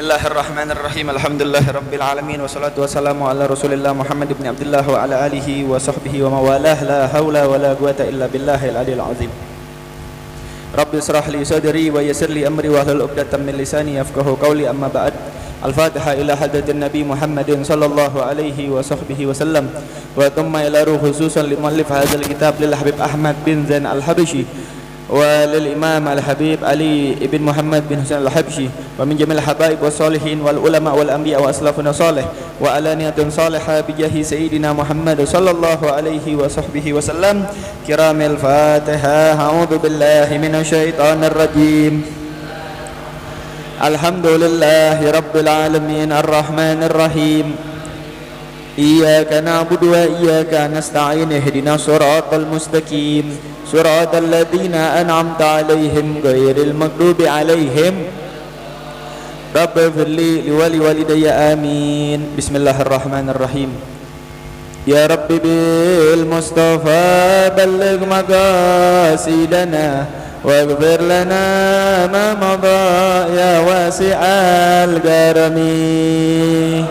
Bismillahirrahmanirrahim. Alhamdulillahirabbil alamin wassalatu wassalamu ala Rasulillah Muhammad ibn Abdullah wa ala alihi wa sahbihi wa mawalah. La haula wala quwata illa billahil aliyil azim. Rabbi israh li sadri wa yassir li amri wa hlul 'uqdatam min lisani yafqahu qawli. Amma ba'd. Al-Fatihah ila hadratin Nabi Muhammadin sallallahu alaihi wa sahbihi wasallam wa thumma ila ruh khususan li muallif hadzal kitab lil Habib Ahmad bin Zain al-Habashi wa lil Imam al-Habib Ali ibn Muhammad bin Husain al-Habshi wa min jamil habaib was salihin wal ulama wal anbiya wa aslafuna salih wa ala niyatin salihah bi jahi sayyidina Muhammad sallallahu alaihi wa sahbihi wasallam. Kiramil Fatihah. A'udzu billahi minasyaitonir rajim. Alhamdulillahi rabbil alamin arrahmanir rahim. Iyyaka na'budu wa iyyaka nasta'in. Ihdinas siratal mustaqim. Siratal ladzina an'amta 'alaihim ghairil maghdubi 'alaihim. Rabbighfirli li wa liwalidayya amin. Bismillahirrahmanirrahim. Ya Rabbi bil Mustafa balligh maqasidana waghfir lana ma madha ya wasi'al karami.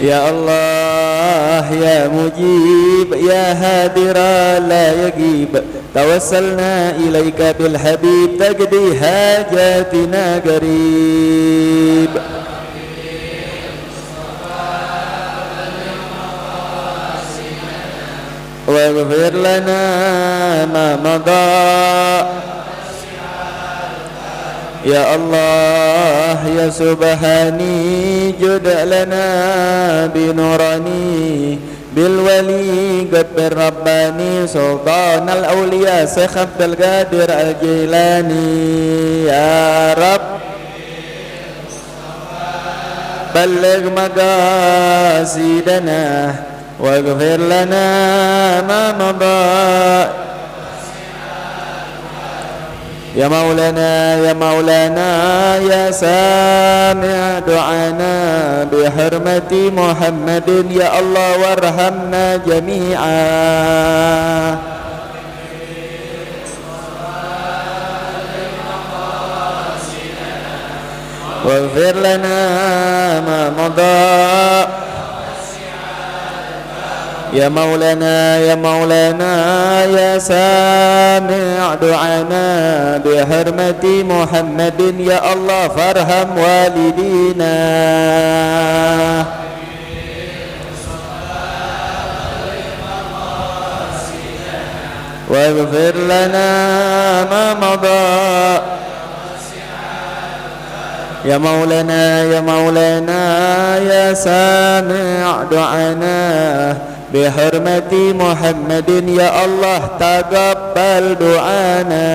Ya Allah ya mujib ya hadira la yagib. Tawassalna ilaika bil habib taqdi hajatina qarib. Waghfir lana ma madha. Ya Allah ya subhani jud lana binurani bil wali ghaffir rabbani sultan al awliya Syekh Abdul Qadir al Jilani. Ya Rabb balligh maqasidana waghfir lana ma madha. Ya Maulana ya Maulana ya sami' du'ana bi hurmati Muhammadin. Ya Allah warhamna jami'a. Waghfir lana ma madha. Ya Maulana ya Maulana ya sami' du'ana bi hurmati Muhammadin. Ya Allah farham walidina. Waghfir lana ma madha. Ya Maulana ya Maulana ya sami' du'ana bi hurmati Muhammadin. Ya Allah taqabbal du'ana.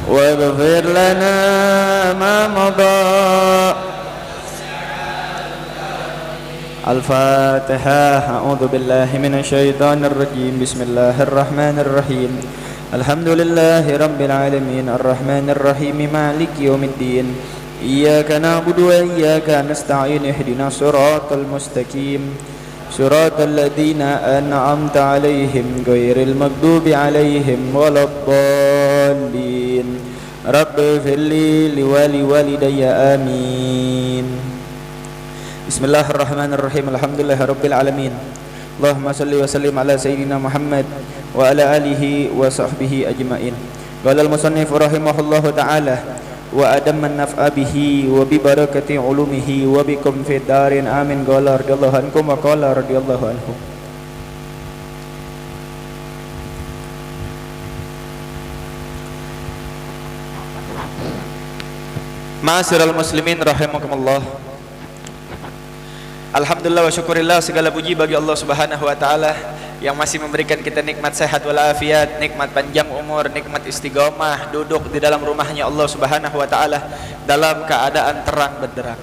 Waghfir lana ma madha. Al-Fatihah. A'udzu billahi minasyaitonir rajim. Bismillahirrahmanirrahim. Alhamdulillahi rabbil alamin arrahmanir rahim maliki yaumiddin. Iyyaka na'budu wa iyyaka nasta'in. Ihdinas siratal mustaqim. Siratal ladzina an'amta 'alaihim ghairil maghdubi 'alaihim waladdallin. Rabbighfirli li wa liwalidayya amin. Bismillahirrahmanirrahim. Alhamdulillahirabbil alamin. Allahumma salli wa sallim ala sayyidina Muhammad wa ala alihi wa sahbihi ajma'in. Qala al-musannif rahimahullahu ta'ala wa adamman naf'a bihi wa bi barakati ulumihi wa bikum fid darin amin. Qala radhiyallahu ankum wa qala radhiyallahu anhu. Ma'asyiral muslimin rahimakumullah. Alhamdulillah wa syukurillah, segala puji bagi Allah Subhanahu wa taala yang masih memberikan kita nikmat sehat walafiat, nikmat panjang umur, nikmat istiqomah duduk di dalam rumahnya Allah Subhanahu wa taala dalam keadaan terang benderang.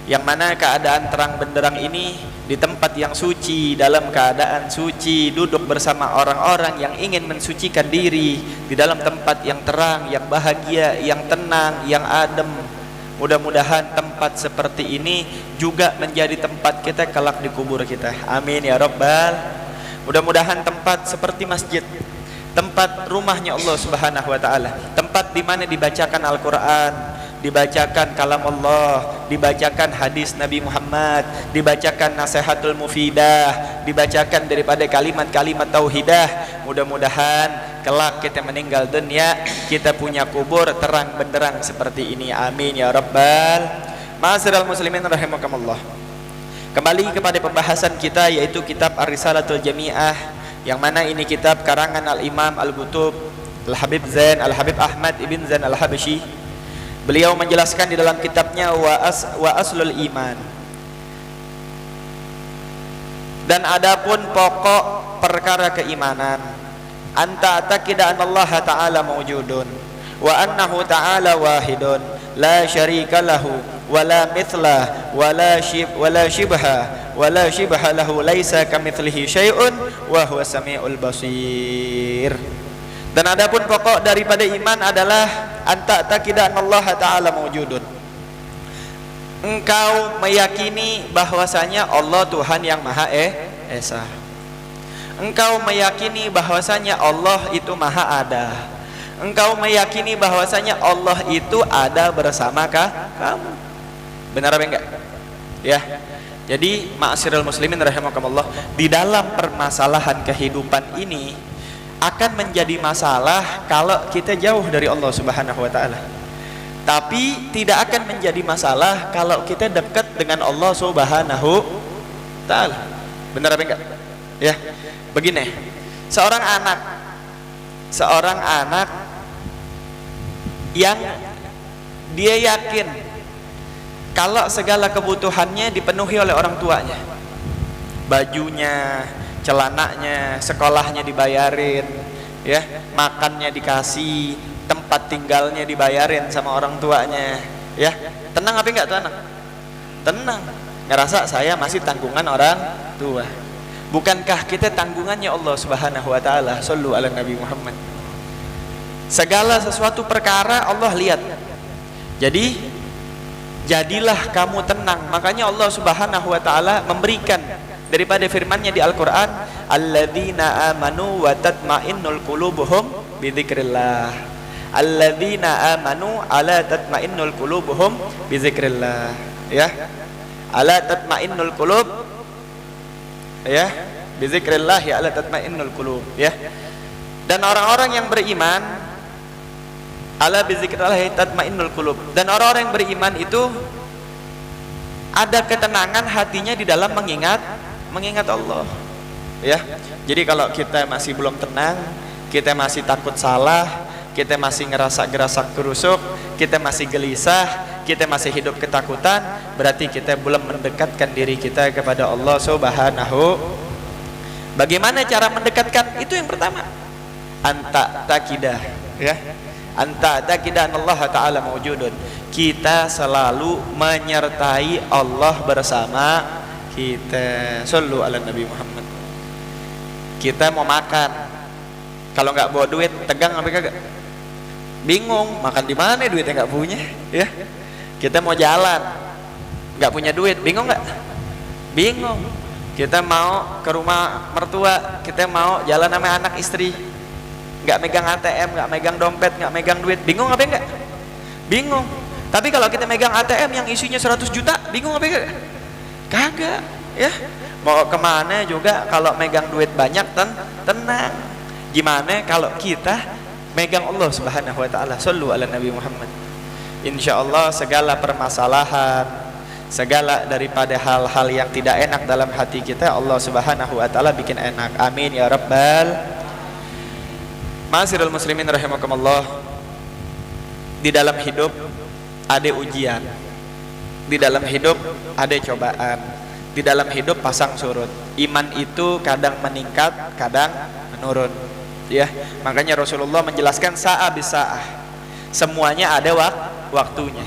Yang mana keadaan terang benderang ini di tempat yang suci, dalam keadaan suci, duduk bersama orang-orang yang ingin mensucikan diri, di dalam tempat yang terang, yang bahagia, yang tenang, yang adem. Mudah-mudahan tempat seperti ini juga menjadi tempat kita kelak di kubur kita. Amin ya Rabbal. Mudah-mudahan tempat seperti masjid, tempat rumahnya Allah Subhanahu wa taala, tempat di mana dibacakan Al-Qur'an, dibacakan kalam Allah, dibacakan hadis Nabi Muhammad, dibacakan nasihatul mufidah, dibacakan daripada kalimat-kalimat tauhidah. Mudah-mudahan kelak kita meninggal dunia, kita punya kubur terang benderang seperti ini. Amin ya Rabbal. Ma'asyiral muslimin rahimakumullah. Kembali kepada pembahasan kita, yaitu kitab Ar-Risalatul Jami'ah, yang mana ini kitab karangan Al-Imam Al-Qutub Al-Habib Zain Al-Habib Ahmad Ibn Zain Al-Habsyi. Beliau menjelaskan di dalam kitabnya wa aslul iman. Dan adapun pokok perkara keimanan, anta ta'taqida anna Allah ta'ala mawjudun wa annahu ta'ala wahidun la syarika lahu wa la mithlah wa la shibha lahu laisa kamitslihi syai'un wa huwa samiul basir. Dan adapun pokok daripada iman adalah anta ta'taqida anna Allah ta'ala mawjudun. Engkau meyakini bahwasanya Allah Tuhan yang Maha Esa. Engkau meyakini bahwasanya Allah itu Maha Ada. Engkau meyakini bahwasanya Allah itu ada bersama kamu. Benar apa enggak? Ya. Jadi ma'asyiral muslimin rahimakumullah, di dalam permasalahan kehidupan ini akan menjadi masalah kalau kita jauh dari Allah Subhanahu wa taala. Tapi tidak akan menjadi masalah kalau kita dekat dengan Allah Subhanahu taala. Benar apa enggak? Ya. Begini, seorang anak yang dia yakin kalau segala kebutuhannya dipenuhi oleh orang tuanya, bajunya, celananya, sekolahnya dibayarin, ya, makannya dikasih, tempat tinggalnya dibayarin sama orang tuanya, ya, tenang apa enggak tuh anak? Tenang, ngerasa saya masih tanggungan orang tua. Bukankah kita tanggungannya Allah Subhanahu wa taala? Shallu ala Nabi Muhammad. Segala sesuatu perkara Allah lihat. Jadi jadilah kamu tenang. Makanya Allah Subhanahu wa taala memberikan daripada firman-Nya di Al-Qur'an, alladzina amanu wa tatma'innul qulubuhum bidzikrillah. Alladzina amanu ala tatma'innul qulubuhum bidzikrillah. Ya. Ala tatma'innul qulub, ya, bizikrillah ya ala tatmainnul qulub, ya. Dan orang-orang yang beriman, ala bizikrillah tatmainnul qulub, dan orang-orang yang beriman itu ada ketenangan hatinya di dalam mengingat Allah, ya. Jadi kalau kita masih belum tenang, kita masih takut salah, kita masih ngerasa gerasak gerusuk, kita masih gelisah, kita masih hidup ketakutan, berarti kita belum mendekatkan diri kita kepada Allah Subhanahu. Bagaimana cara mendekatkan? Itu yang pertama, anta taqidah, ya. Anta taqidah Allah taala mawjudun. Kita selalu menyertai Allah bersama kita. Shallu ala Nabi Muhammad. Kita mau makan, kalau nggak bawa duit, tegang apa kagak? Bingung, makan di mana duitnya nggak punya, ya. Kita mau jalan, nggak punya duit, bingung nggak? Bingung. Kita mau ke rumah mertua, kita mau jalan sama anak istri, nggak megang ATM, nggak megang dompet, nggak megang duit, bingung apa enggak? Bingung. Tapi kalau kita megang ATM yang isinya 100 juta, bingung apa enggak? Kagak, ya. Mau kemana juga kalau megang duit banyak, tenang. Gimana kalau kita megang Allah Subhanahu wa taala? Shallu ala Nabi Muhammad. Insyaallah segala permasalahan, segala daripada hal-hal yang tidak enak dalam hati kita, Allah Subhanahu wa taala bikin enak. Amin ya Rabbal. Ma'asyiral muslimin rahimakumullah. Di dalam hidup ada ujian. Di dalam hidup ada cobaan. Di dalam hidup pasang surut. Iman itu kadang meningkat, kadang menurun. Ya, makanya Rasulullah menjelaskan sa'a bisa'ah. Semuanya ada waktunya.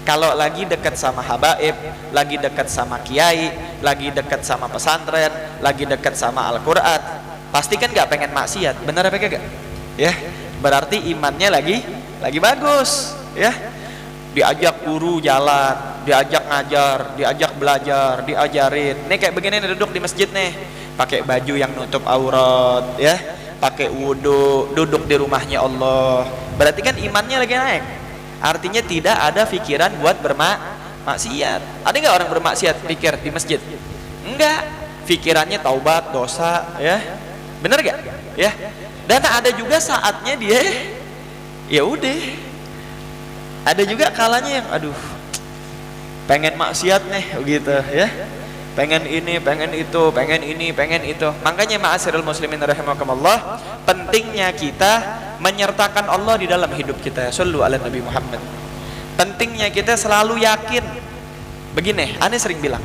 Kalau lagi dekat sama habaib, lagi dekat sama kiai, lagi dekat sama pesantren, lagi dekat sama Al-Quran, pasti kan nggak pengen maksiat, benar apa kagak? Ya, berarti imannya lagi bagus, ya. Diajak guru jalan, diajak ngajar, diajak belajar, diajarin. Nih kayak begini nih, duduk di masjid nih, pakai baju yang nutup aurat, ya, pakai wudhu, duduk di rumahnya Allah. Berarti kan imannya lagi naik. Artinya tidak ada pikiran buat bermaksiat. Ada nggak orang bermaksiat pikir di masjid? Enggak. Pikirannya taubat, dosa, ya. Bener gak? Ya. Dan ada juga saatnya dia, ya udah. Ada juga kalanya yang aduh pengen maksiat nih gitu ya, pengen ini, pengen itu, pengen ini, pengen itu. Makanya ma'asyiral muslimin rahimakumullah, pentingnya kita menyertakan Allah di dalam hidup kita. Shallu ala Nabi Muhammad. Pentingnya kita selalu yakin. Begini, aneh sering bilang,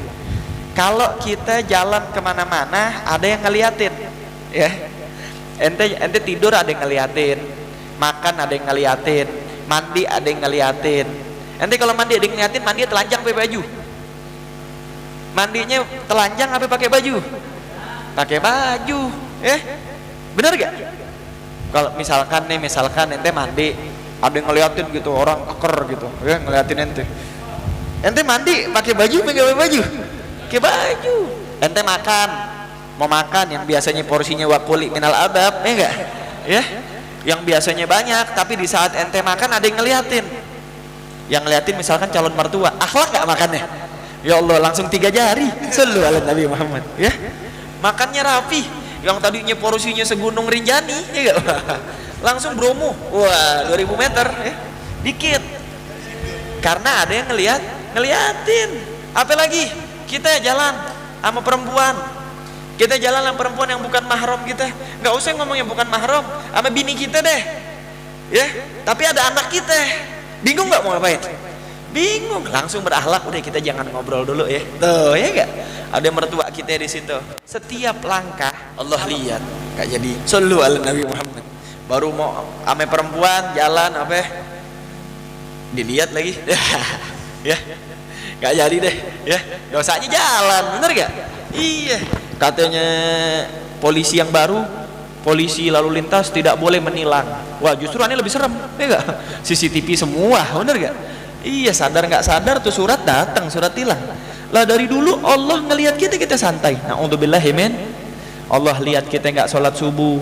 kalau kita jalan kemana-mana ada yang ngeliatin, ya. Ente tidur ada yang ngeliatin, makan ada yang ngeliatin, mandi ada yang ngeliatin. Nanti kalau mandi ada yang ngeliatin, mandi telanjang pakai baju. Mandinya telanjang apa pakai baju? Pakai baju, bener gak? Kalau misalkan ente mandi, ada yang ngeliatin gitu, orang keker gitu, ya ngeliatin ente. Ente mandi pakai baju, pakai baju, pakai baju. Ente mau makan yang biasanya porsinya wakuli minal adab, ya enggak? Ya, yang biasanya banyak, tapi di saat ente makan ada yang ngeliatin. Yang ngeliatin misalkan calon mertua, akhlak nggak makannya? Ya Allah, langsung 3 jari. Sallu ala Nabi Muhammad. Ya, makannya rapi. Yang tadinya porsinya segunung Rinjani, ya enggak? Langsung Bromo. Wah, 2000 meter, ya. Dikit. Karena ada yang ngeliatin. Apalagi kita jalan sama perempuan. Kita jalan sama perempuan yang bukan mahram kita, nggak usah ngomong yang bukan mahram, sama bini kita deh, ya. Tapi ada anak kita, bingung nggak mau ngapain? Bingung, langsung berakhlak, udah kita jangan ngobrol dulu ya. Tuh, ya nggak? Ada mertua kita di situ. Setiap langkah Allah lihat, nggak jadi. Sallu ala Nabi Muhammad. Baru mau sama perempuan jalan apa? Dilihat lagi, ya. Nggak jadi deh, ya. Dosanya jalan, bener nggak? Iya. Katanya polisi yang baru, polisi lalu lintas tidak boleh menilang. Wah, justru aneh lebih serem, ya enggak? CCTV semua, bener gak? Iya, sadar nggak sadar tuh surat datang, surat tilang. Lah dari dulu Allah ngelihat kita santai. Na'udzubillahi min. Allah lihat kita nggak sholat subuh,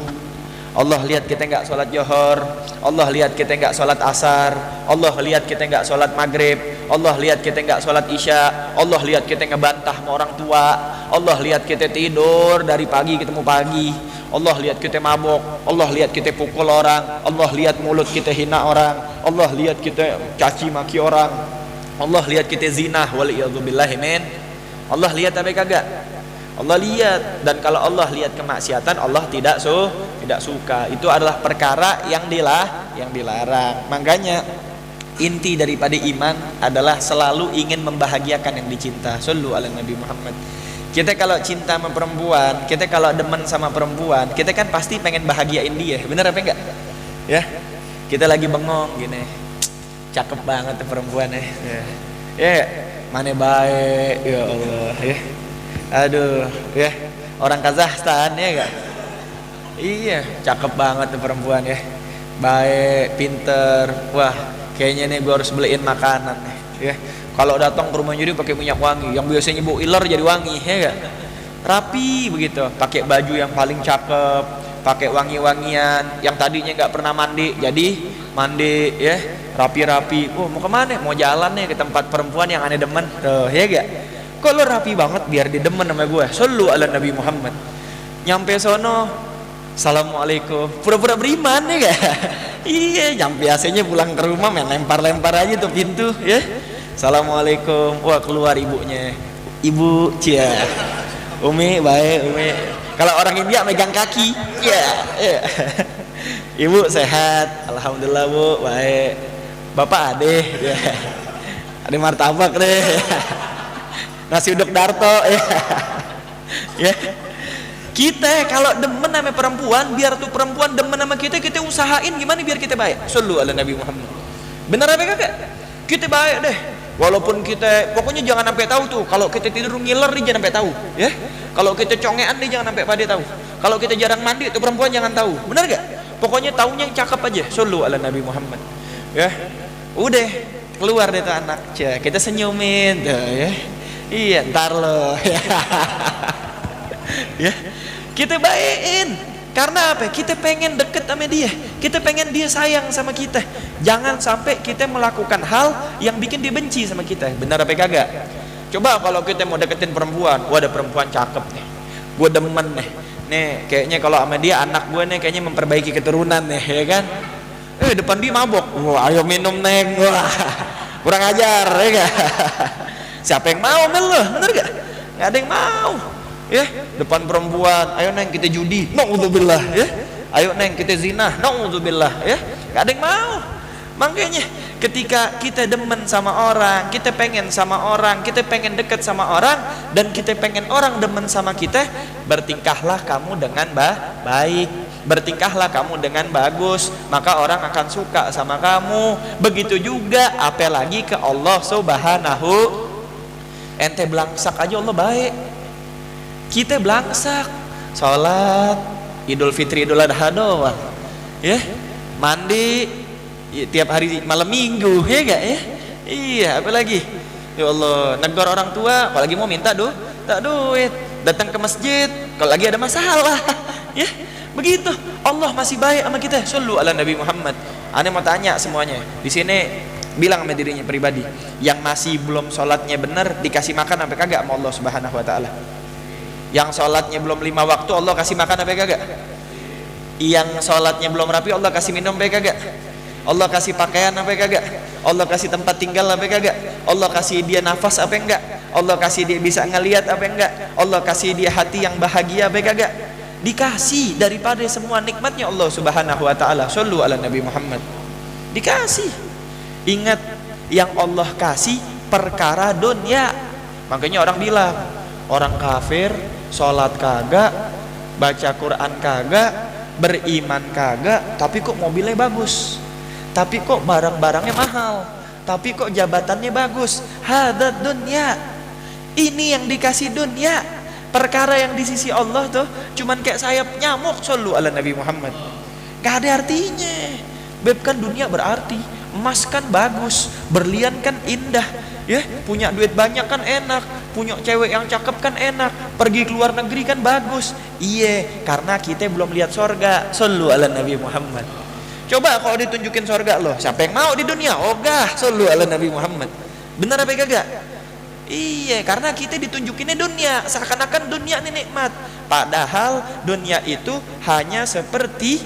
Allah lihat kita nggak sholat johor, Allah lihat kita nggak sholat asar, Allah lihat kita nggak sholat maghrib, Allah lihat kita nggak sholat isya, Allah lihat kita ngebantah sama orang tua, Allah lihat kita tidur dari pagi ketemu pagi, Allah lihat kita mabok, Allah lihat kita pukul orang, Allah lihat mulut kita hina orang, Allah lihat kita caci maki orang, Allah lihat kita zina, waliyadzubillahi min. Allah lihat apa kagak? Allah lihat. Dan kalau Allah lihat kemaksiatan, Allah tidak suka. Itu adalah perkara yang dilarang. Makanya inti daripada iman adalah selalu ingin membahagiakan yang dicinta. Sallu ala Nabi Muhammad. Kita kalau cinta sama perempuan, kita kalau demen sama perempuan, kita kan pasti pengen bahagiain dia. Bener apa enggak? Ya. Kita lagi bengong gini. Cakep banget tuh perempuan ya. Ya, mana baik ya Allah ya. Aduh, ya. Orang Kazakhstan ya enggak? Iya, cakep banget tuh perempuan ya. Baik, pinter. Wah, kayaknya nih gue harus beliin makanan nih, ya. Kalau datang ke rumah jadi pakai minyak wangi, yang biasanya bau iler jadi wangi, ya enggak? Rapi begitu, pakai baju yang paling cakep, pakai wangi-wangian, yang tadinya nggak pernah mandi jadi mandi, ya. Rapi-rapi. Oh, mau kemana? Mau jalan nih ke tempat perempuan yang aneh demen, tuh, ya enggak? Kok lo rapi banget biar didemen sama gue. Sallu ala Nabi Muhammad. Nyampe sono, assalamualaikum, pura-pura beriman ya gak? Iya, jam biasanya pulang ke rumah main lempar-lempar aja tuh pintu ya. Assalamualaikum. Wah, keluar ibunya. Ibu, cia. Umi, baik Umi. Kalau orang India megang kaki, ya. Yeah. Ibu sehat, alhamdulillah Bu, baik. Bapak ade, ya. Ada martabak deh. Nasi uduk Darto, ya. Ya. Kita kalau demen sama perempuan, biar tuh perempuan demen sama kita usahain gimana biar kita baik. Sallu ala Nabi Muhammad. Bener apa kagak? Kita baik deh. Walaupun kita, pokoknya jangan sampai tahu tuh. Kalau kita tidur ngiler dia jangan sampai tahu, ya. Kalau kita congean dia jangan sampai pada tahu. Kalau kita jarang mandi itu perempuan jangan tahu. Benar gak? Pokoknya taunya yang cakep aja. Sallu ala Nabi Muhammad. Ya. Udah keluar deh tuh anak. Kita senyumin tuh, ya. Iya, ntar lo. Ya. Kita baikin. Karena apa? Kita pengen deket sama dia. Kita pengen dia sayang sama kita. Jangan sampai kita melakukan hal yang bikin dia benci sama kita. Benar apa kagak? Coba kalau kita mau deketin perempuan, wah ada perempuan cakep nih, gue demen nih, kayaknya kalau sama dia anak gue nih kayaknya memperbaiki keturunan nih, ya kan? Depan dia mabok, wah ayo minum neng, wah kurang ajar, ya gak? Siapa yang mau mel lo? Bener gak? Gak ada yang mau. Ya, depan perempuan, ayo neng kita judi, naudzubillah, ya. Ayo neng kita zina, naudzubillah, ya. Gak ada yang mau. Makanya ketika kita demen sama orang, kita pengen sama orang, kita pengen deket sama orang, dan kita pengen orang demen sama kita, bertingkahlah kamu dengan baik, bertingkahlah kamu dengan bagus, maka orang akan suka sama kamu. Begitu juga apalagi ke Allah Subhanahu. Ente belangsak aja Allah baik. Kita belangsak sholat Idul Fitri Idul Adha doang, ya, mandi tiap hari malam minggu, ya gak ya? Iya, apalagi ya Allah, negor orang tua apalagi mau minta duit, datang ke masjid kalau lagi ada masalah, ya begitu. Allah masih baik sama kita. Sallu ala Nabi Muhammad. Ane mau tanya semuanya di sini, bilang sama dirinya pribadi, yang masih belum sholatnya benar dikasih makan sampai kagak sama Allah Subhanahu wa ta'ala? Yang sholatnya belum 5 waktu Allah kasih makan apa kagak? Yang sholatnya belum rapi Allah kasih minum apa kagak? Allah kasih pakaian apa kagak? Allah kasih tempat tinggal apa kagak? Allah kasih dia nafas apa enggak? Allah kasih dia bisa ngelihat apa enggak? Allah kasih dia hati yang bahagia apa kagak? Dikasih daripada semua nikmatnya Allah Subhanahu wa ta'ala. Sallu ala Nabi Muhammad. Dikasih. Ingat, yang Allah kasih perkara dunia. Makanya orang bilang, orang kafir sholat kagak, baca Quran kagak, beriman kagak, tapi kok mobilnya bagus, tapi kok barang-barangnya mahal, tapi kok jabatannya bagus. Hadad dunya. Ini yang dikasih dunia. Perkara yang di sisi Allah tuh cuman kayak sayap nyamuk. Sallu ala Nabi Muhammad. Gak ada artinya. Beb, kan dunia berarti. Emas kan bagus, berlian kan indah, ya, punya duit banyak kan enak, punya cewek yang cakep kan enak, pergi ke luar negeri kan bagus. Iya, karena kita belum lihat sorga. Sallu ala Nabi Muhammad. Coba kalau ditunjukin sorga loh, siapa yang mau di dunia? Ogah. Sallu ala Nabi Muhammad. Benar apa kagak? Iya, karena kita ditunjukinnya dunia, seakan-akan dunia ini nikmat, padahal dunia itu hanya seperti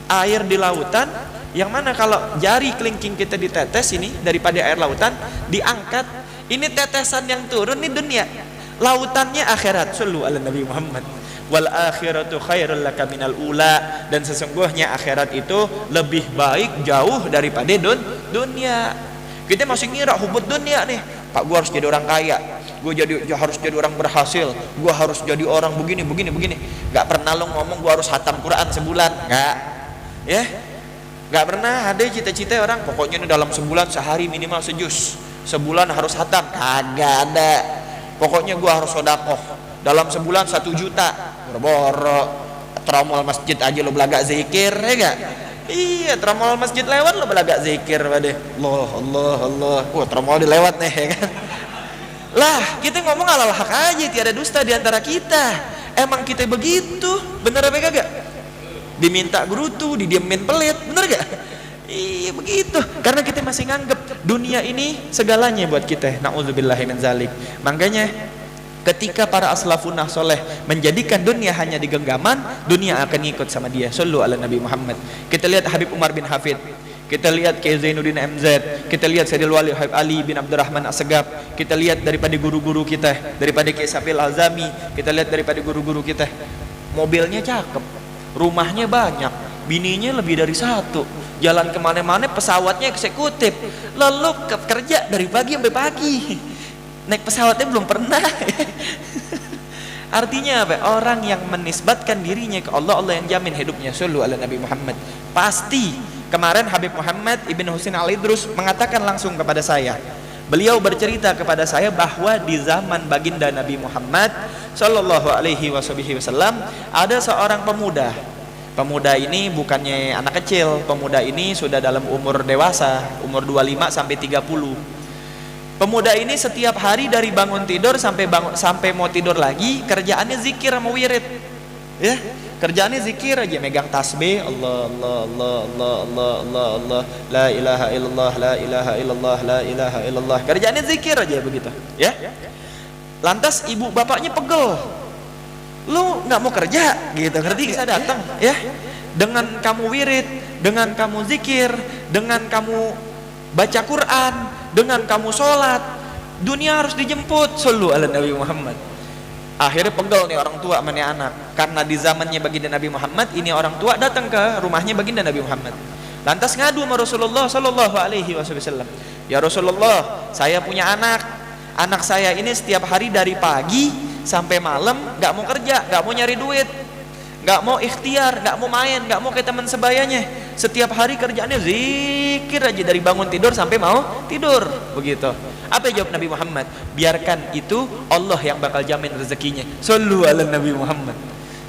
air di lautan, yang mana kalau jari kelingking kita ditetes ini daripada air lautan diangkat, ini tetesan yang turun ini dunia, lautannya akhirat. Sallu ala Nabi Muhammad. Wal akhiratu khairul laka minal ula. Dan sesungguhnya akhirat itu lebih baik jauh daripada dunia. Kita masih ngira hubut dunia nih, Pak, gua harus jadi orang kaya, gua harus jadi orang berhasil, gua harus jadi orang begini. Gak pernah lo ngomong gua harus hatam Quran sebulan, gak, ya. Gak pernah ada cita-cita orang pokoknya ini dalam sebulan sehari minimal sejus, sebulan harus hatam, kagak ada. Pokoknya gua harus sedekah dalam sebulan 1 juta. Boro-boro tromol masjid aja lo belagak zikir, ya gak? Iya, tromol masjid lewat lo belagak zikir pada Allah. Wah, tromol dilewat nih, ya kan? Lah, kita ngomong alal hak aja, tiada dusta di antara kita. Emang kita begitu, bener apa kagak? Diminta gerutu, didiemin pelit, bener gak? Iya begitu, karena kita masih nganggep dunia ini segalanya buat kita. Na'udzubillahi min zalik. Makanya ketika para aslafun soleh menjadikan dunia hanya di genggaman, dunia akan ngikut sama dia. Sallu ala Nabi Muhammad. Kita lihat Habib Umar bin Hafid, kita lihat Kiai Zainuddin MZ, kita lihat Sayyidil Wali Habib Ali bin Abdurrahman As-Segaf, kita lihat daripada guru-guru kita, daripada Kiai Safil Azami, kita lihat daripada guru-guru kita, mobilnya cakep, rumahnya banyak, bininya lebih dari 1, jalan kemana-mana pesawatnya eksekutif, lalu kerja dari pagi sampai pagi, naik pesawatnya belum pernah. Artinya apa? Orang yang menisbatkan dirinya ke Allah, Allah yang jamin hidupnya. Sallu ala Nabi Muhammad. Pasti kemarin Habib Muhammad Ibn Husin Al-Idrus mengatakan langsung kepada saya, Beliau bercerita kepada saya bahwa di zaman baginda Nabi Muhammad Sallallahu Alaihi Wasallam ada seorang pemuda. Pemuda ini bukannya anak kecil, pemuda ini sudah dalam umur dewasa, umur 25 sampai 30. Pemuda ini setiap hari dari bangun tidur sampai mau tidur lagi kerjaannya zikir sama wirid. Ya, kerjaannya zikir aja, megang tasbih, Allah Allah Allah Allah Allah Allah Allah, la ilaha illallah la ilaha illallah la ilaha illallah. Kerjaannya zikir aja begitu, ya. Lantas ibu bapaknya pegel. Lu nggak mau kerja gitu, ngerti? Bisa datang, ya. Dengan kamu wirid, dengan kamu zikir, dengan kamu baca Quran, dengan kamu sholat, dunia harus dijemput. Sallu ala Nabi Muhammad. Akhirnya pegel nih orang tua sama nih anak, karena di zamannya baginda Nabi Muhammad ini orang tua datang ke rumahnya baginda Nabi Muhammad. Lantas ngadu sama Rasulullah Sallallahu Alaihi Wasallam, ya Rasulullah, saya punya anak saya ini setiap hari dari pagi sampai malam nggak mau kerja, nggak mau nyari duit, nggak mau ikhtiar, nggak mau main, nggak mau kayak teman sebayanya. Setiap hari kerjaannya zikir aja dari bangun tidur sampai mau tidur begitu. Apa jawab Nabi Muhammad? Biarkan itu, Allah yang bakal jamin rezekinya. Sallu ala Nabi Muhammad.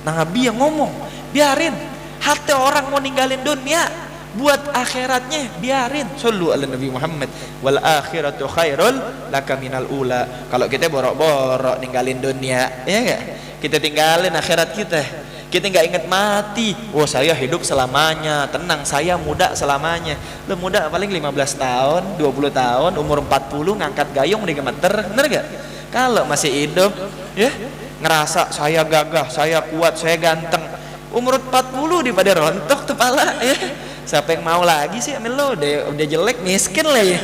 Nabi yang ngomong, biarin. Hati orang mau ninggalin dunia buat akhiratnya, biarin. Sallu ala Nabi Muhammad. Wal akhiratu khairul laka minal ula. Kalau kita borok-borok ninggalin dunia, ya enggak? Kita tinggalin akhirat kita. Kita nggak ingat mati. Oh, saya hidup selamanya, tenang, saya muda selamanya. Lu muda paling 15 tahun, 20 tahun, umur 40 ngangkat gayung udah gemeter, bener gak? Kalau masih hidup, ya ngerasa saya gagah, saya kuat, saya ganteng, umur 40 daripada rontok kepala, ya. Siapa yang mau lagi sih ambil lo, udah jelek, miskin lah ya.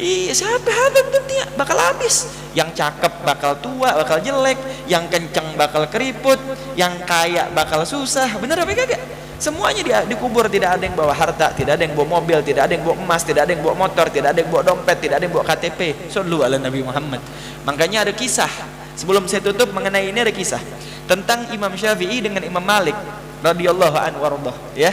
Iya, siapa habis dunia bakal habis. Yang cakep bakal tua, bakal jelek, yang kenceng bakal keriput, yang kaya bakal susah. Bener apa kagak? Semuanya dikubur, tidak ada yang bawa harta, tidak ada yang bawa mobil, tidak ada yang bawa emas, tidak ada yang bawa motor, tidak ada yang bawa dompet, tidak ada yang bawa KTP. Sallu ala Nabi Muhammad. Makanya ada kisah. Sebelum saya tutup mengenai ini ada kisah tentang Imam Syafi'i dengan Imam Malik radhiyallahu anhu warḍah, ya.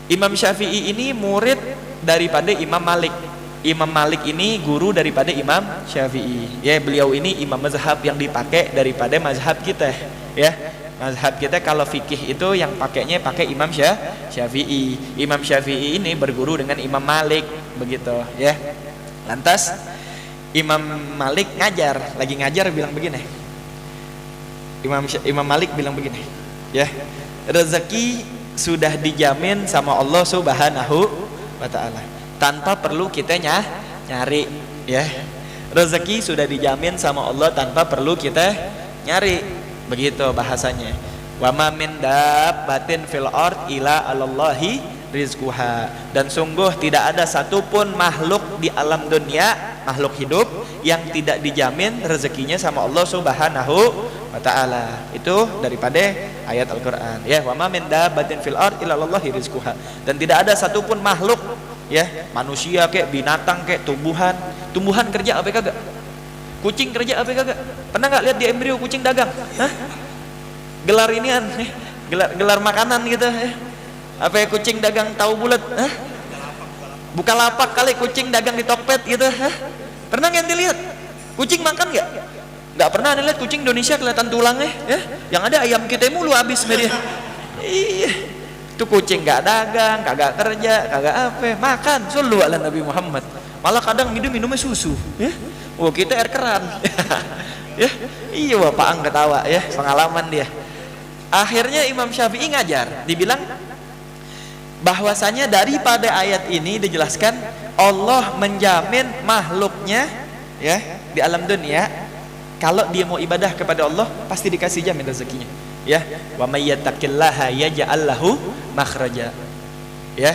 Imam Syafi'i ini murid daripada Imam Malik. Imam Malik ini guru daripada Imam Syafi'i. Ya, beliau ini imam mazhab yang dipakai daripada mazhab kita, ya. Mazhab kita kalau fikih itu yang pakainya pakai Imam Syafi'i. Imam Syafi'i ini berguru dengan Imam Malik, begitu, ya. Lantas Imam Malik lagi ngajar bilang begini. Imam Malik bilang begini, ya. Rezeki sudah dijamin sama Allah Subhanahu wa ta'ala tanpa perlu kita nyari, ya. Rezeki sudah dijamin sama Allah tanpa perlu kita nyari, begitu bahasanya. Wa ma min dabbatin fil ard ila alallahi rizquha. Dan sungguh tidak ada satupun makhluk di alam dunia, makhluk hidup yang tidak dijamin rezekinya sama Allah Subhanahu wa ta'ala. Itu daripada ayat Al-Quran, ya. Wa ma min dabbatin fil ard illa Allahi rizquha. Dan tidak ada satupun makhluk, ya, manusia kek, binatang kek, tumbuhan kerja apa kagak? Kucing kerja apa kagak? Pernah nggak lihat di embrio kucing dagang? Hah? Gelar inian, gelar makanan gitu, ya. Apa ya, kucing dagang tahu bulat? Hah? Bukalapak kali kucing dagang di Tokped gitu, hah? Pernah nggak dilihat? Kucing makan nggak? Nggak pernah lihat kucing Indonesia kelihatan tulangnya, ya. Yang ada ayam kita mulu habis media. Iya, itu kucing nggak dagang, kagak kerja, kagak apa, makan. Sallu ala Nabi Muhammad. Malah kadang minumnya susu, ya. Oh, kita air keran. Ya, iya, Pak Ang ketawa, ya, pengalaman dia. Akhirnya Imam Syafi'i ngajar, dibilang bahwasanya daripada ayat ini dijelaskan Allah menjamin makhluknya, ya, di alam dunia kalau dia mau ibadah kepada Allah pasti dikasih jamin rezekinya, ya. Wa may yattaqillaha yaj'al lahu makhraja, ya.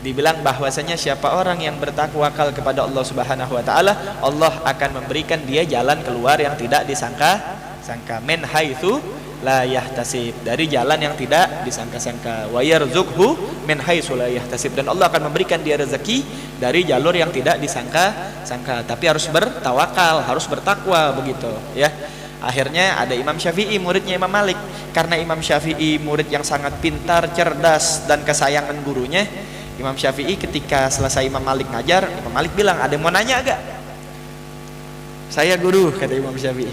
Dibilang bahwasanya siapa orang yang bertakwakal kepada Allah Subhanahu wa taala, Allah akan memberikan dia jalan keluar yang tidak disangka-sangka, min haitsu la yahtasib, dari jalan yang tidak disangka-sangka, wa yarzuqhu min haitsu la yahtasib, dan Allah akan memberikan dia rezeki dari jalur yang tidak disangka-sangka, tapi harus bertawakal, harus bertakwa, begitu, ya. Akhirnya ada Imam Syafi'i muridnya Imam Malik. Karena Imam Syafi'i murid yang sangat pintar, cerdas, dan kesayangan gurunya, Imam Syafi'i ketika selesai Imam Malik ngajar, Imam Malik bilang, ada yang mau nanya agak? Saya guru, kata Imam Syafi'i.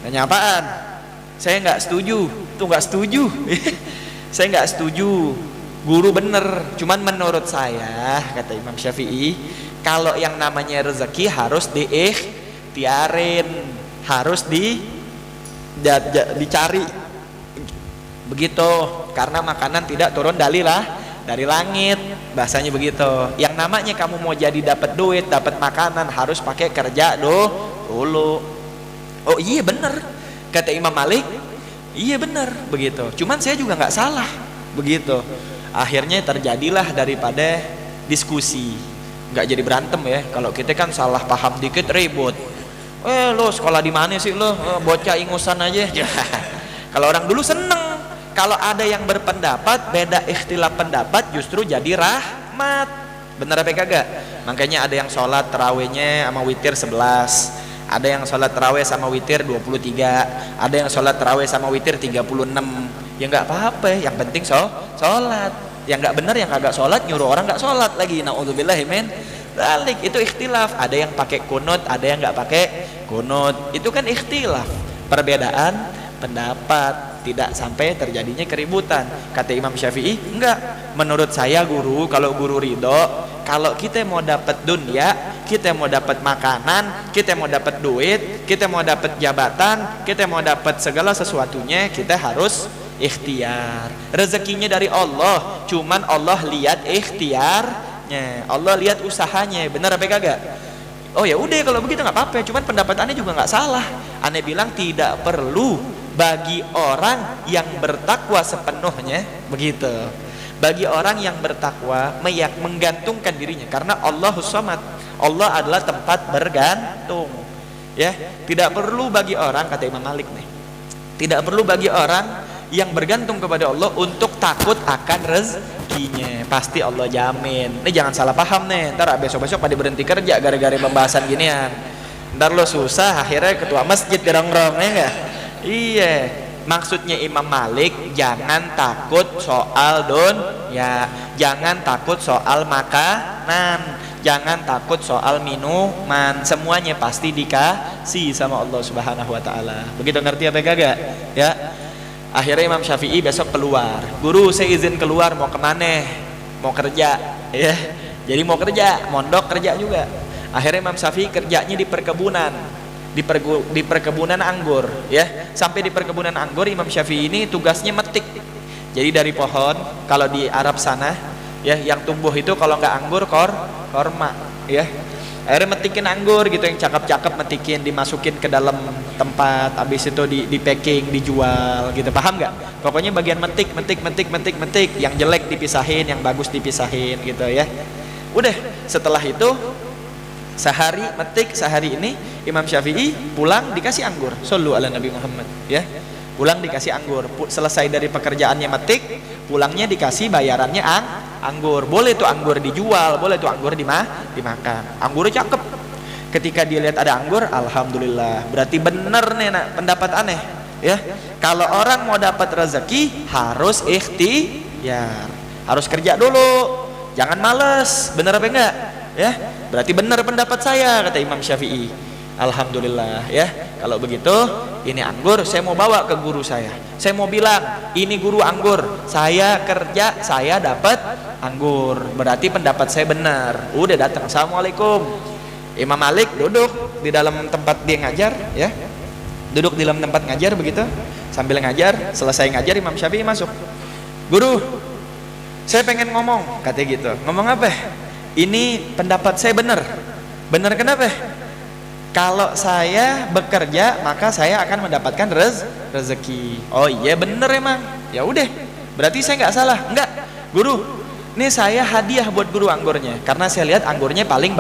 Nanya apaan? Saya nggak setuju. Tuh nggak setuju. Saya nggak setuju. Guru bener. Cuman menurut saya, kata Imam Syafi'i, kalau yang namanya rezeki harus diikhtiarin, harus dicari. Begitu. Karena makanan tidak turun dari langit, bahasanya begitu. Yang namanya kamu mau jadi dapat duit, dapat makanan, harus pakai kerja dulu. Oh iya bener, kata Imam Malik. Iya bener, begitu. Cuman saya juga nggak salah, begitu. Akhirnya terjadilah daripada diskusi, nggak jadi berantem ya. Kalau kita kan salah paham dikit ribut. Lo sekolah di mana sih lo? Bocah ingusan aja. Kalau orang dulu seneng. Kalau ada yang berpendapat beda ikhtilaf pendapat justru jadi rahmat. Bener apa kagak? Makanya ada yang sholat tarawihnya sama witir 11, ada yang sholat tarawih sama witir 23, ada yang sholat tarawih sama witir 36. Ya nggak apa-apa, yang penting sholat. Yang nggak bener yang kagak sholat nyuruh orang nggak sholat lagi. Naudzubillah men. Balik itu ikhtilaf. Ada yang pakai kunut, ada yang nggak pakai kunut. Itu kan ikhtilaf, perbedaan pendapat, tidak sampai terjadinya keributan. Kata Imam Syafi'i, enggak. Menurut saya guru, kalau guru ridho, kalau kita mau dapat dunia, kita mau dapat makanan, kita mau dapat duit, kita mau dapat jabatan, kita mau dapat segala sesuatunya, kita harus ikhtiar. Rezekinya dari Allah, cuman Allah lihat ikhtiarnya, Allah lihat usahanya. Benar apa kagak? Oh ya udah kalau begitu nggak apa-apa. Cuman pendapatannya juga nggak salah. Aneh bilang tidak perlu bagi orang yang bertakwa sepenuhnya, begitu. Bagi orang yang bertakwa menggantungkan dirinya, karena Allahus Samad, Allah adalah tempat bergantung. Ya, tidak perlu bagi orang, kata Imam Malik nih, tidak perlu bagi orang yang bergantung kepada Allah untuk takut akan rezekinya. Pasti Allah jamin. Ini jangan salah paham nih. Ntar besok-besok pada berhenti kerja gara-gara pembahasan ginian. Ntar lo susah, akhirnya ketua masjid gerong-gerong, ya enggak? Iya, maksudnya Imam Malik jangan takut soal ya, jangan takut soal makanan, jangan takut soal minuman, semuanya pasti dikasih sama Allah Subhanahu wa taala. Begitu ngerti apa kagak? Ya. Akhirnya Imam Syafi'i besok keluar. Guru, saya izin keluar, mau kemana? Mau kerja, ya. Jadi mau kerja, mondok kerja juga. Akhirnya Imam Syafi'i kerjanya di perkebunan. Di perkebunan anggur, ya. Sampai di perkebunan anggur Imam Syafi'i ini tugasnya metik. Jadi dari pohon, kalau di Arab sana, ya, yang tumbuh itu kalau nggak anggur korma, ya. Akhirnya metikin anggur gitu yang cakep-cakep, metikin, dimasukin ke dalam tempat, habis itu di packing, dijual gitu. Paham nggak? Pokoknya bagian metik, yang jelek dipisahin, yang bagus dipisahin gitu ya. Udah, setelah itu sehari metik, sehari ini Imam Syafi'i pulang dikasih anggur. Shollu ala Nabi Muhammad, ya. Pulang dikasih anggur. Selesai dari pekerjaannya metik, pulangnya dikasih bayarannya anggur. Boleh tuh anggur dijual, boleh tuh anggur dimakan. Anggurnya cakep. Ketika dia lihat ada anggur, alhamdulillah. Berarti bener nih pendapat aneh, ya. Kalau orang mau dapat rezeki harus ikhtiar, harus kerja dulu. Jangan males. Bener apa enggak? Ya, berarti benar pendapat saya, kata Imam Syafi'i. Alhamdulillah, ya. Kalau begitu, ini anggur saya mau bawa ke guru saya. Saya mau bilang, ini guru anggur, saya kerja, saya dapat anggur. Berarti pendapat saya benar. Udah datang, assalamualaikum. Imam Malik duduk di dalam tempat dia ngajar, ya. Duduk di dalam tempat ngajar begitu. Sambil ngajar, selesai ngajar Imam Syafi'i masuk. Guru, saya pengen ngomong, katanya gitu. Ngomong apa? Ini pendapat saya benar. Benar kenapa? Kalau saya bekerja maka saya akan mendapatkan rezeki. Oh iya benar emang. Ya udah, berarti saya nggak salah. Enggak, guru, ini saya hadiah buat guru anggurnya, karena saya lihat anggurnya paling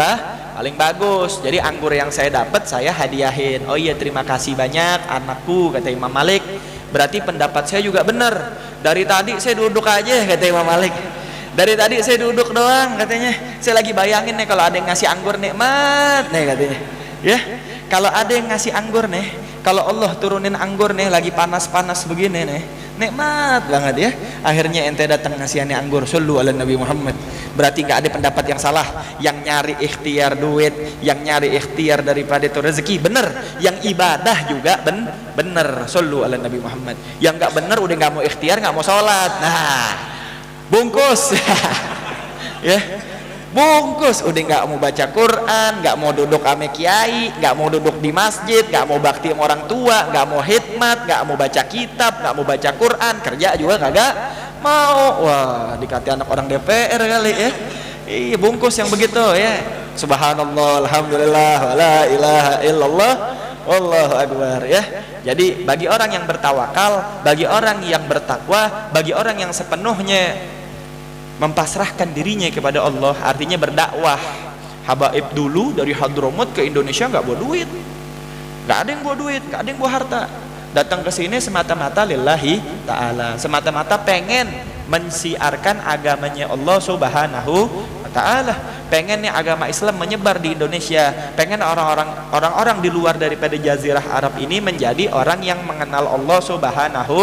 bagus. Jadi anggur yang saya dapat saya hadiahin. Oh iya, terima kasih banyak anakku, kata Imam Malik. Berarti pendapat saya juga benar. Dari tadi saya duduk aja, kata Imam Malik. Dari tadi saya duduk doang, katanya. Saya lagi bayangin nih kalau ada yang ngasih anggur nikmat nih, katanya. Ya, kalau ada yang ngasih anggur nih, kalau Allah turunin anggur nih lagi panas-panas begini nih, nikmat banget ya. Akhirnya ente datang ngasihani anggur, sallu ala Nabi Muhammad. Berarti nggak ada pendapat yang salah. Yang nyari ikhtiar duit, yang nyari ikhtiar daripada itu rezeki, bener. Yang ibadah juga bener, sallu ala Nabi Muhammad. Yang nggak bener udah nggak mau ikhtiar, nggak mau sholat, nah bungkus. Ya, bungkus, udah nggak mau baca Quran, nggak mau duduk ame kiai, nggak mau duduk di masjid, nggak mau bakti sama orang tua, nggak mau hikmat, nggak mau baca kitab, nggak mau baca Quran, kerja juga kagak mau. Wah, dikati anak orang DPR kali ya. Iya, bungkus yang begitu ya. Subhanallah, alhamdulillah, wala ilaha illallah, wallahu akbar ya. Jadi bagi orang yang bertawakal, bagi orang yang bertakwa, bagi orang yang sepenuhnya mempasrahkan dirinya kepada Allah, artinya berdakwah. Habaib dulu dari Hadramut ke Indonesia nggak bawa duit, nggak ada yang bawa duit, nggak ada yang bawa harta. Datang ke sini semata-mata lillahi ta'ala, semata-mata pengen mensiarkan agamanya Allah subhanahu wa ta'ala. Pengen nih agama Islam menyebar di Indonesia, pengen orang-orang di luar daripada jazirah Arab ini menjadi orang yang mengenal Allah subhanahu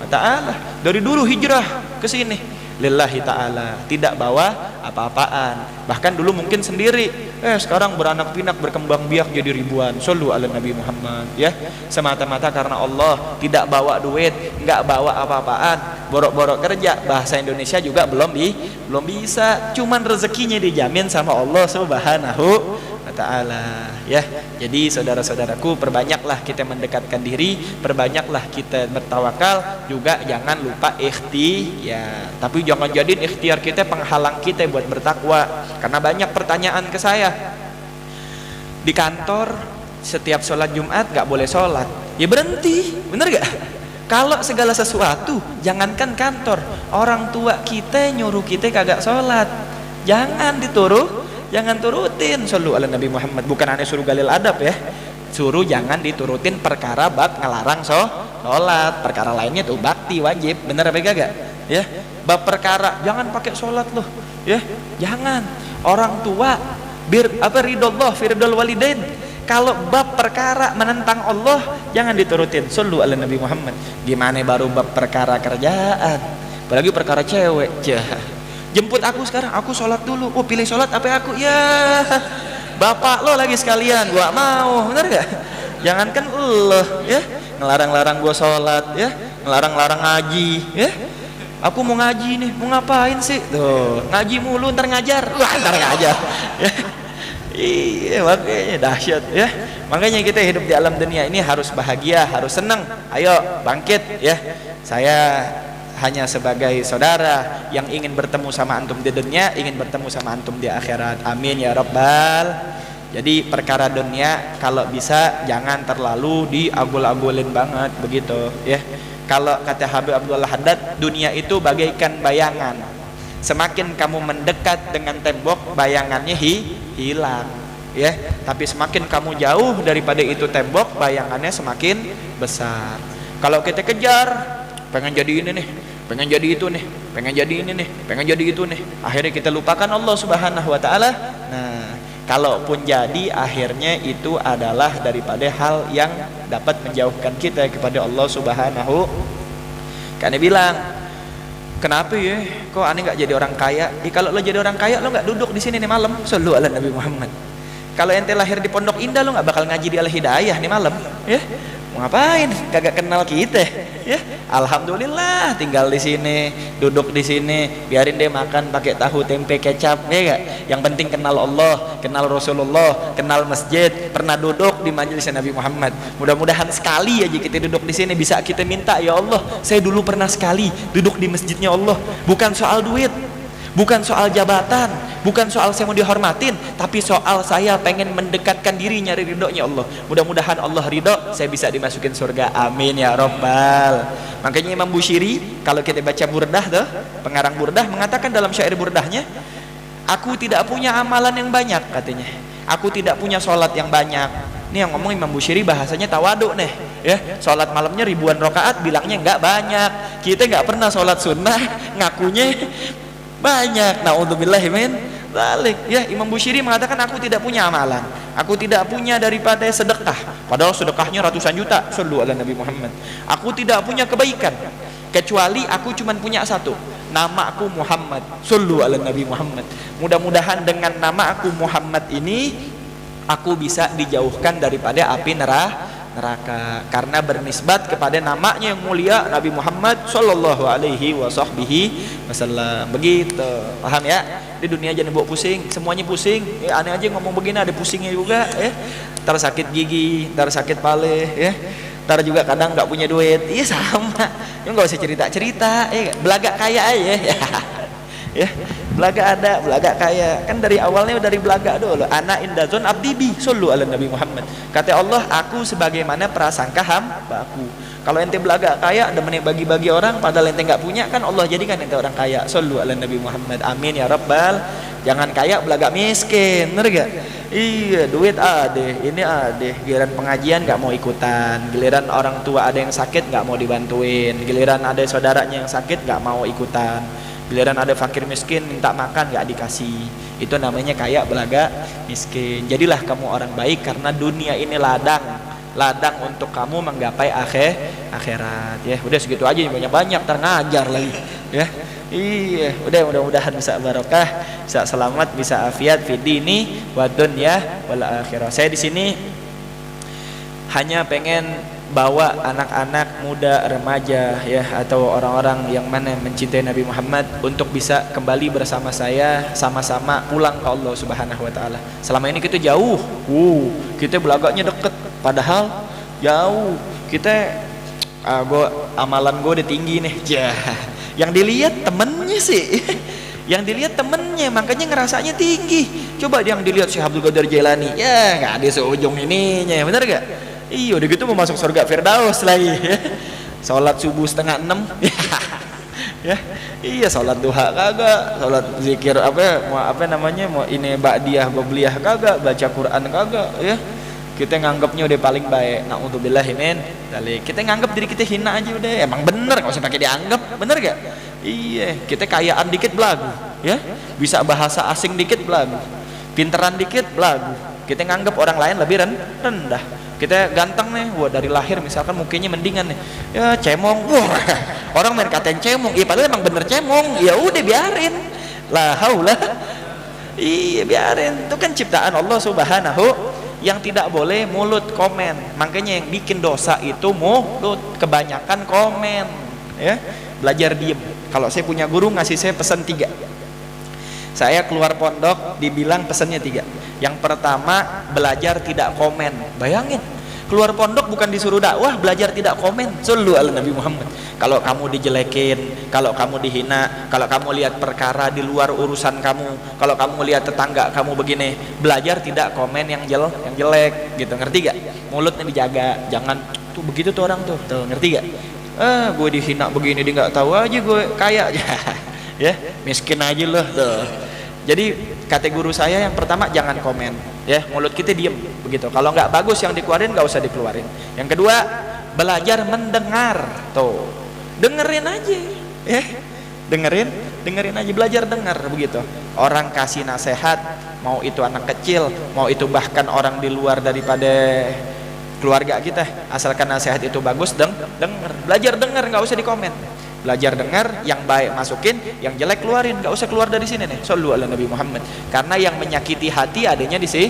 wa ta'ala. Dari dulu hijrah ke sini lillahi ta'ala, tidak bawa apa-apaan, bahkan dulu mungkin sendiri, sekarang beranak pinak berkembang biak jadi ribuan, sallu ala Nabi Muhammad ya. Semata-mata karena Allah, tidak bawa duit, nggak bawa apa-apaan, borok-borok kerja, bahasa Indonesia juga belum bisa, cuman rezekinya dijamin sama Allah subhanahu wa ta'ala ya. Jadi saudara-saudaraku, perbanyaklah kita mendekatkan diri, perbanyaklah kita bertawakal, juga jangan lupa ikhtiar. Tapi jangan jadiin ikhtiar kita penghalang kita buat bertakwa. Karena banyak pertanyaan ke saya di kantor, setiap sholat Jumat gak boleh sholat, ya berhenti, bener gak? Kalau segala sesuatu, jangankan kantor, orang tua kita nyuruh kita kagak sholat, jangan jangan turutin, sallu ala Nabi Muhammad. Bukan aneh suruh galil adab ya, suruh jangan diturutin perkara bab ngelarang sholat. Perkara lainnya tuh bakti wajib, bener apa kagak ya. Bab perkara jangan pakai sholat loh ya, jangan. Orang tua ridhollah firdol walidain. Kalau bab perkara menentang Allah jangan diturutin, sallu ala Nabi Muhammad. Gimana baru bab perkara kerjaan, apalagi perkara cewek. Jemput aku sekarang, aku sholat dulu. Oh, pilih sholat apa aku? Ya, bapak lo lagi sekalian, gua mau, bener gak? Jangankan lo ya, ngelarang-larang gua sholat ya, ngelarang-larang ngaji ya. Aku mau ngaji nih, mau ngapain sih? Tuh, ngaji mulu ntar ngajar. Wah, ntar ngajar ya. Iya, makanya dahsyat ya. Makanya kita hidup di alam dunia ini harus bahagia, harus senang. Ayo bangkit ya. Saya hanya sebagai saudara yang ingin bertemu sama antum di dunia, ingin bertemu sama antum di akhirat. Amin ya rabbal. Jadi perkara dunia kalau bisa jangan terlalu diagul-agulin banget begitu ya. Kalau kata Habib Abdullah Haddad, dunia itu bagaikan bayangan. Semakin kamu mendekat dengan tembok, bayangannya hilang ya. Tapi semakin kamu jauh daripada itu tembok, bayangannya semakin besar. Kalau kita kejar, pengen jadi ini nih, pengen jadi itu nih, pengen jadi ini nih, pengen jadi itu nih, akhirnya kita lupakan Allah subhanahu wa ta'ala. Nah, kalaupun jadi, akhirnya itu adalah daripada hal yang dapat menjauhkan kita kepada Allah subhanahu. Karena bilang, kenapa ya kok aneh gak jadi orang kaya? Kalau lo jadi orang kaya, lo gak duduk di sini nih malam, sallu ala Nabi Muhammad. Kalau ente lahir di Pondok Indah, lo gak bakal ngaji di Al-Hidayah nih malam ya. Ngapain? Kagak kenal kita ya. Alhamdulillah tinggal di sini, duduk di sini, biarin dia makan pakai tahu tempe kecap ya gak? Yang penting kenal Allah, kenal Rasulullah, kenal masjid, pernah duduk di majelis Nabi Muhammad. Mudah-mudahan sekali aja kita duduk di sini bisa kita minta, ya Allah, saya dulu pernah sekali duduk di masjidnya Allah. Bukan soal duit, bukan soal jabatan, bukan soal saya mau dihormatin, tapi soal saya pengen mendekatkan diri nyari ridhonya Allah. Mudah-mudahan Allah ridho, saya bisa dimasukin surga. Amin ya rabbal. Makanya Imam Bushiri kalau kita baca burdah tuh, pengarang burdah mengatakan dalam syair burdahnya, aku tidak punya amalan yang banyak katanya, aku tidak punya sholat yang banyak. Ini yang ngomong Imam Bushiri bahasanya tawaduk nih ya. Sholat malamnya ribuan rakaat bilangnya nggak banyak. Kita nggak pernah sholat sunnah ngakunya banyak. Naudzubillahi min dzalik ya. Imam Bushiri mengatakan aku tidak punya amalan, aku tidak punya daripada sedekah, padahal sedekahnya ratusan juta, sallu ala Nabi Muhammad. Aku tidak punya kebaikan, kecuali aku cuma punya satu, nama aku Muhammad. Shallu ala Nabi Muhammad. Mudah-mudahan dengan nama aku Muhammad ini aku bisa dijauhkan daripada api neraka karena bernisbat kepada namanya yang mulia Nabi Muhammad sallallahu alaihi wasallam. Begitu, paham ya? Di dunia jangan bawa pusing, semuanya pusing. Aneh aja ngomong begini ada pusingnya juga ya. Ntar sakit gigi, ntar sakit paleh ya. Ntar juga kadang nggak punya duit. Iya sama. Ya nggak usah cerita-cerita ya. Belaga kaya aja ya. Ya, belaga ada, belaga kaya. Kan dari awalnya dari belaga dulu. Ana indazon abdibi, sallu ala Nabi Muhammad. Kata Allah, aku sebagaimana prasangka hamba aku. Kalau ente belaga kaya, demen bagi-bagi orang, padahal ente nggak punya, kan Allah jadikan ente orang kaya. Sallu ala Nabi Muhammad. Amin ya rabbal. Jangan kaya belaga miskin, bener gak? Iya, duit ade, ini ade. Giliran pengajian nggak mau ikutan, giliran orang tua ada yang sakit nggak mau dibantuin, giliran ada saudaranya yang sakit nggak mau ikutan, giliran ada fakir miskin minta makan nggak dikasih. Itu namanya kaya belaga miskin. Jadilah kamu orang baik karena dunia ini ladang untuk kamu menggapai akhirat. Ya udah segitu aja, banyak-banyak ngajar lagi ya. Iya, udah mudah-mudahan bisa barokah, bisa selamat, bisa afiat fi dini wa dunya wal akhirah. Saya di sini hanya pengen bawa anak-anak muda, remaja ya, atau orang-orang yang mana mencintai Nabi Muhammad untuk bisa kembali bersama saya, sama-sama pulang ke Allah Subhanahu wa taala. Selama ini kita jauh. Kita belagaknya deket padahal jauh. Kita amalan gue udah tinggi nih. Yang dilihat temennya sih. Yang dilihat temennya, makanya ngerasanya tinggi. Coba yang dilihat Syekh Abdul Qadir Jailani, ya nggak ada seujung ininya, bener gak? Iya, udah gitu mau masuk surga Firdaus lagi ya. Sholat subuh 5:30 ya. Iya, sholat duha kagak, sholat zikir mau ini ba'diyah babliyah kagak, baca Quran kagak ya. Kita nganggapnya udah paling baik. Na'udzubillah min dzalik. Kita nganggap diri kita hina aja udah. Emang bener, nggak usah pakai dianggap, bener gak? Iya, kita kayaan dikit belagu ya. Bisa bahasa asing dikit belagu, pinteran dikit belagu. Kita nganggap orang lain lebih rendah. Kita ganteng nih, wah dari lahir misalkan mukanya mendingan nih, ya cemong, wah orang main katain cemong, iya padahal emang bener cemong, ya udah biarin, la haula, iya biarin, itu kan ciptaan Allah Subhanahu, yang tidak boleh mulut komen, makanya yang bikin dosa itu mulut, kebanyakan komen, ya belajar diem. Kalau saya punya guru ngasih saya pesan 3. Saya keluar pondok dibilang pesannya 3. Yang pertama, belajar tidak komen. Bayangin, keluar pondok bukan disuruh dakwah, belajar tidak komen. Sallu ala Nabi Muhammad. Kalau kamu dijelekin, kalau kamu dihina, kalau kamu lihat perkara di luar urusan kamu, kalau kamu lihat tetangga kamu begini, belajar tidak komen yang jelek gitu. Ngerti gak? Mulutnya dijaga, jangan tuh begitu tuh orang tuh ngerti gak? Gue dihina begini, dia nggak tahu aja gue kaya ya, miskin aja loh tuh. Jadi kata guru saya yang pertama jangan komen ya, mulut kita diem begitu. Kalau nggak bagus yang dikeluarin nggak usah dikeluarin. Yang kedua, belajar mendengar, tuh dengerin aja ya, dengerin aja, belajar dengar begitu. Orang kasih nasihat, mau itu anak kecil, mau itu bahkan orang di luar daripada keluarga kita, asalkan nasihat itu bagus, denger, belajar dengar, nggak usah dikomen. Belajar dengar, yang baik masukin, yang jelek keluarin, nggak usah keluar dari sini nih. Sallu ala Nabi Muhammad. Karena yang menyakiti hati adanya di sini.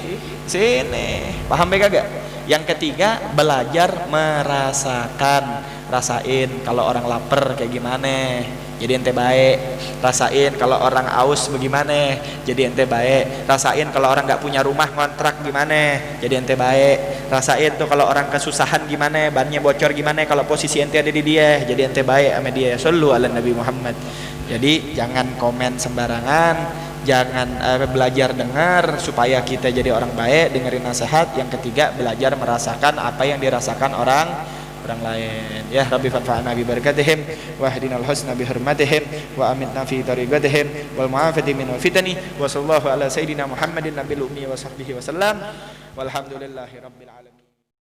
Paham kagak? Yang ketiga, belajar merasakan, rasain kalau orang lapar kayak gimana, jadi ente baik. Rasain kalau orang aus bagaimana, jadi ente baik. Rasain kalau orang nggak punya rumah ngontrak gimana, jadi ente baik. Rasain tuh kalau orang kesusahan gimana, bannya bocor gimana, kalau posisi ente ada di dia, jadi ente baik sama dia. Sallu ala Nabi Muhammad. Jadi jangan komen sembarangan, jangan belajar dengar supaya kita jadi orang baik, dengerin nasihat. Yang ketiga, belajar merasakan apa yang dirasakan orang lain. Ya Rabbi fanfa'na bi barakatihim wa hdinal husna bi hurmatihim wa amitna fi tariqatihim wal mu'afati min fitani wa sallallahu ala sayidina Muhammadin nabiyil ummi wa sahbihi wa sallam walhamdulillahi rabbil alamin.